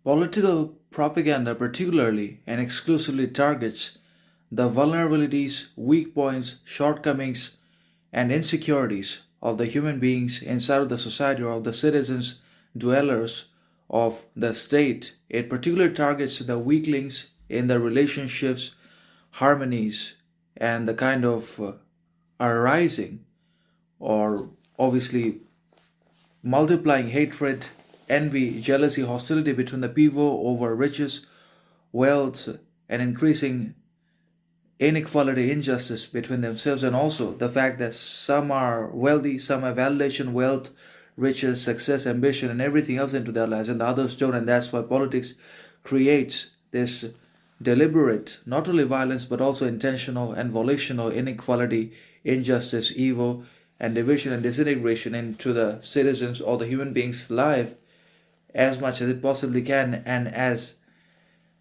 Political propaganda particularly and exclusively targets the vulnerabilities, weak points, shortcomings, and insecurities of the human beings inside of the society or of the citizens, dwellers of the state. It particularly targets the weaklings in the relationships, harmonies, and the kind of arising or obviously multiplying hatred, envy, jealousy, hostility between the people over riches, wealth, and increasing inequality, injustice between themselves, and also the fact that some are wealthy, some have validation, wealth, riches, success, ambition, and everything else into their lives, and the others don't, and that's why politics creates this deliberate, not only violence, but also intentional and volitional inequality, injustice, evil, and division and disintegration into the citizens or the human being's life as much as it possibly can, and as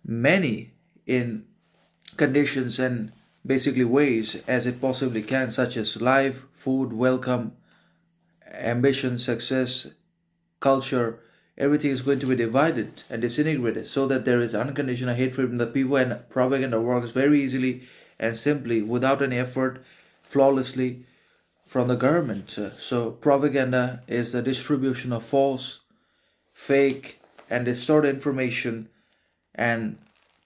many in conditions and basically ways as it possibly can, such as life, food, welcome, ambition, success, culture. Everything is going to be divided and disintegrated so that there is unconditional hatred from the people, and propaganda works very easily and simply without any effort, flawlessly from the government. So propaganda is the distribution of false, fake, and distorted information and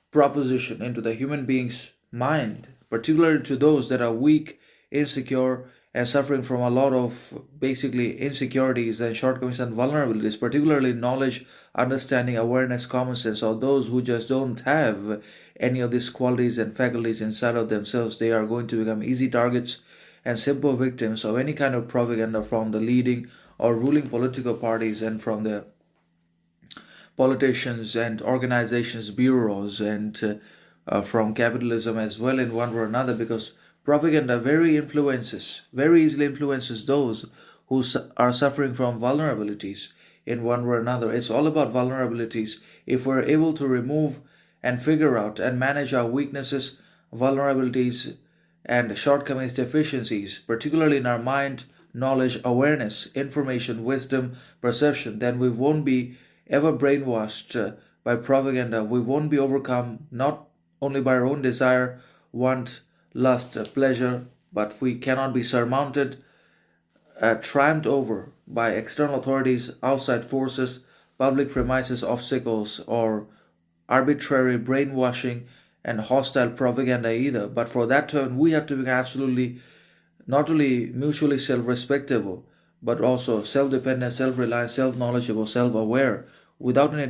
proposition into the human being's mind, particularly to those that are weak, insecure, and suffering from a lot of basically insecurities and shortcomings and vulnerabilities, particularly knowledge, understanding, awareness, common sense, or those who just don't have any of these qualities and faculties inside of themselves. They are going to become easy targets and simple victims of any kind of propaganda from the leading or ruling political parties and from the politicians and organizations, bureaus, and from capitalism as well in one way or another, because propaganda very easily influences those who are suffering from vulnerabilities in one way or another. It's all about vulnerabilities. If we're able to remove and figure out and manage our weaknesses, vulnerabilities, and shortcomings, deficiencies, particularly in our mind, knowledge, awareness, information, wisdom, perception, then we won't be ever brainwashed by propaganda. We won't be overcome not only by our own desire, want, lust, pleasure, but we cannot be surmounted, triumphed over by external authorities, outside forces, public premises, obstacles, or arbitrary brainwashing and hostile propaganda either. But for that to happen, we have to be absolutely not only mutually self-respectable, but also self-dependent, self-reliant, self-knowledgeable, self-aware, without any